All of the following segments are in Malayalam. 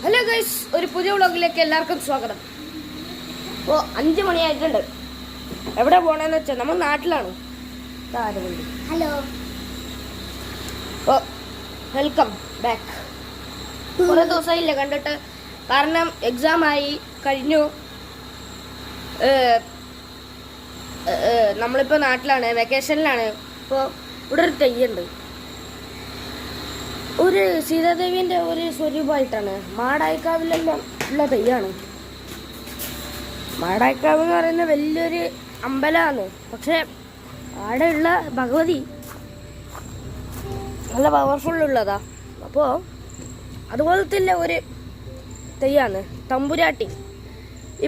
ഹലോ ഗൈസ്, ഒരു പുതിയ വ്ളോഗിലേക്ക് എല്ലാവർക്കും സ്വാഗതം. ഇപ്പോൾ 5 മണിയായിട്ടുണ്ട്. എവിടെ പോകണമെന്ന് വെച്ചാൽ നമ്മൾ നാട്ടിലാണ്. ഹലോ, അപ്പോൾ വെൽക്കം ബാക്ക്. കുറേ ദിവസമായില്ല കണ്ടിട്ട്. കാരണം എക്സാം ആയി കഴിഞ്ഞു. നമ്മളിപ്പോൾ നാട്ടിലാണ്, വെക്കേഷനിലാണ്. ഇപ്പോൾ ഇവിടെ ഒരു തെയ്യുണ്ട്. ഒരു സീതാദേവീൻ്റെ ഒരു സ്വരൂപമായിട്ടാണ്. മാടായിക്കാവിലെല്ലാം ഉള്ള തെയ്യാണ്. മാടായിക്കാവ് എന്ന് പറയുന്നത് വലിയൊരു അമ്പലമാണ്. പക്ഷെ അവിടെയുള്ള ഭഗവതി നല്ല പവർഫുള്ളുള്ളതാ. അപ്പോൾ അതുപോലത്തെ ഒരു തെയ്യാണ് തമ്പുരാട്ടി.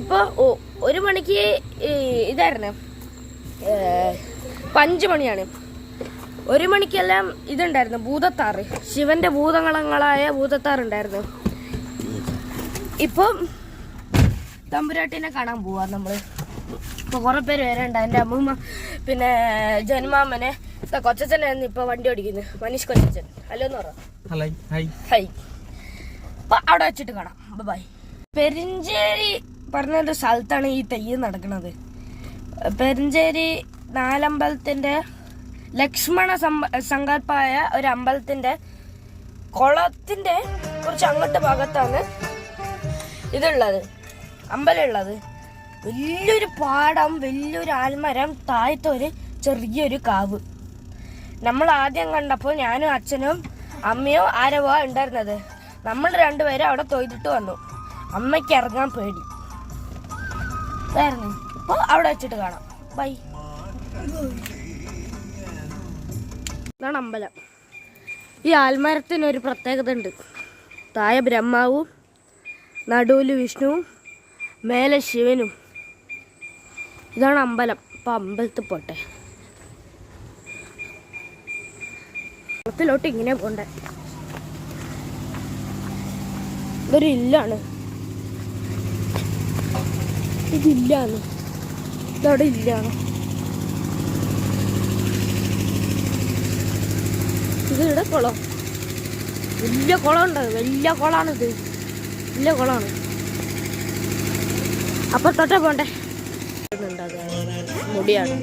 ഇപ്പോൾ 1 മണിക്ക് ഇതായിരുന്നു, 5 മണിയാണ്. 1 മണിക്കെല്ലാം ഇതുണ്ടായിരുന്നു, ഭൂതത്താറ്, ശിവന്റെ ഭൂതങ്ങളങ്ങളായ ഭൂതത്താറുണ്ടായിരുന്നു. ഇപ്പം തമ്പുരാട്ടിനെ കാണാൻ പോവാ നമ്മള്. ഇപ്പൊ കുറെ പേര് വരണ്ട. എൻ്റെ അമ്മൂമ്മ, പിന്നെ ജന്മാമ്മനെ, കൊച്ചച്ഛനായിരുന്നു ഇപ്പൊ വണ്ടി ഓടിക്കുന്നു, മനീഷ് കൊച്ചച്ഛൻ. ഹലോ എന്ന് പറ. ഹൈ. അപ്പൊ അവിടെ വെച്ചിട്ട് കാണാം. ബൈ. പെരിഞ്ചേരി പറഞ്ഞൊരു സ്ഥലത്താണ് ഈ തെയ്യം നടക്കുന്നത്. പെരിഞ്ചേരി നാലമ്പലത്തിന്റെ ലക്ഷ്മണ സങ്കല്പമായ ഒരു അമ്പലത്തിന്റെ കുളത്തിന്റെ കുറച്ച് അങ്ങോട്ട് ഭാഗത്താണ് ഇതുള്ളത്, അമ്പലമുള്ളത്. വലിയൊരു പാടം, വലിയൊരു ആൽമരം, താഴത്തൊരു ചെറിയൊരു കാവ്. നമ്മൾ ആദ്യം കണ്ടപ്പോൾ ഞാനും അച്ഛനും അമ്മയോ ആരവോ ഉണ്ടായിരുന്നത്. നമ്മൾ രണ്ടുപേരും അവിടെ തൊയ്തിട്ട് വന്നു. അമ്മയ്ക്ക് ഇറങ്ങാൻ പേടി ഇതായിരുന്നു. അപ്പോൾ അവിടെ വെച്ചിട്ട് കാണാം. ബൈ. ഇതാണ് അമ്പലം. ഈ ആൽമരത്തിനൊരു പ്രത്യേകത ഉണ്ട്. താഴെ ബ്രഹ്മാവും, നടുവിൽ വിഷ്ണുവും, മേലെ ശിവനും. ഇതാണ് അമ്പലം. അപ്പം അമ്പലത്തിൽ പോട്ടെ. അമ്പലത്തിലോട്ട് ഇങ്ങനെ പോണ്ടേ. ഇതൊരു ഇല്ലാണ്. ഇതില്ലാണ്. ഇതവിടെ ഇല്ലാണ്. ഇത് ഇവിടെ കുളം, വലിയ കുളം ഉണ്ട്. വലിയ കുളമാണിത്, വലിയ കുളമാണ്. അപ്പുറത്തോട്ടേ പോണ്ടേ. മുടിയാണ്.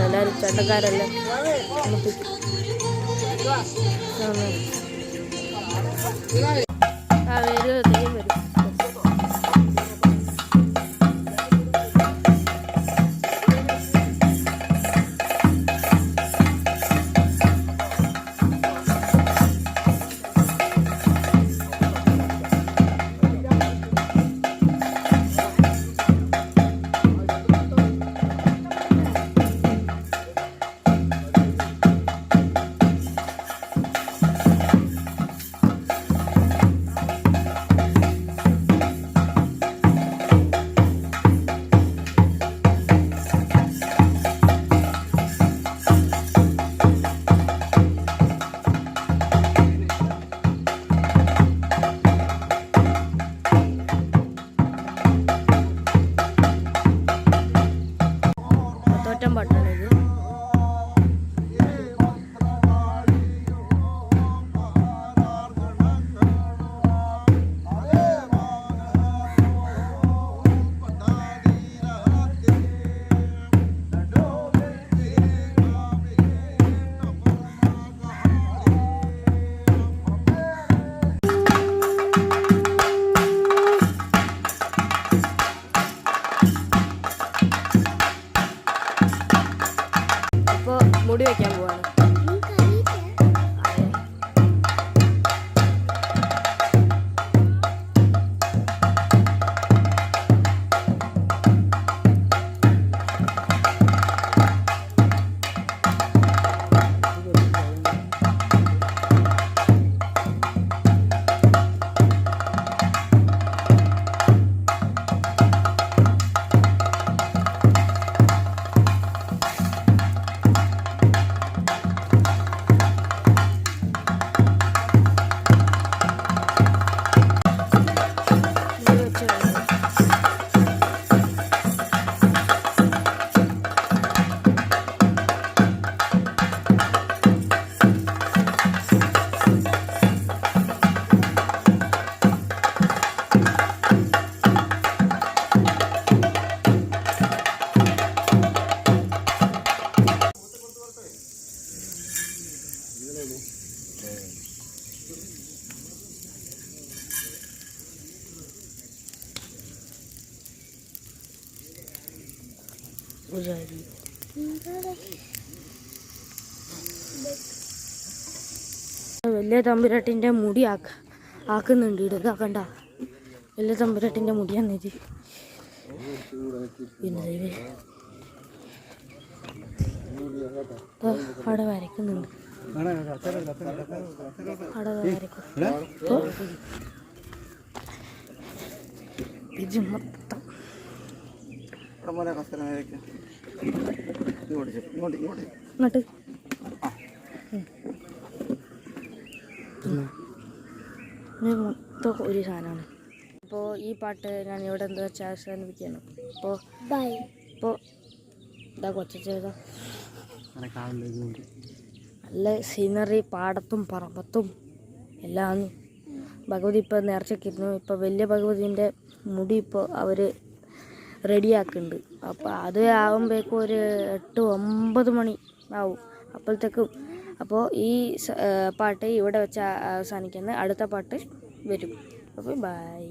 എല്ലാവരും ചട്ടക്കാരല്ലേ. വരും. പാട്ടാണ് ഇത്. മുടി വയ്ക്കാൻ പോവാണ്. വലിയ തമ്പുരാട്ടിൻ്റെ മുടി ആക്കുന്നുണ്ട്. ഇടുക കണ്ട, വലിയ തമ്പുരാട്ടിൻ്റെ മുടിയാണ് ഇത്. പിന്നെ അവിടെ വരയ്ക്കുന്നുണ്ട്. അവിടെ വരയ്ക്കും. ഇത് മൊത്തം ഇങ്ങോട്ട് ഇത് മൊത്തം ഒരു സാധനമാണ്. അപ്പോൾ ഈ പാട്ട് ഞാൻ ഇവിടെ എന്താ വെച്ചാൽ അവസാനിപ്പിക്കുകയാണ്. ഇപ്പോൾ ഇതാ കൊച്ചേതാ നല്ല സീനറി, പാടത്തും പറമ്പത്തും എല്ലാം. ഭഗവതി ഇപ്പോൾ നേർച്ചയ്ക്കിരുന്നു. ഇപ്പോൾ വലിയ ഭഗവതിൻ്റെ മുടി ഇപ്പോൾ അവർ റെഡിയാക്കുന്നുണ്ട്. അപ്പോൾ അത് ആകുമ്പോഴേക്കും ഒരു 8-9 മണി ആവും അപ്പോഴത്തേക്കും. അപ്പോൾ ഈ പാട്ട് ഇവിടെ വെച്ച് അവസാനിക്കുന്നത്. അടുത്ത പാട്ട് വരും. അപ്പോൾ ബൈ.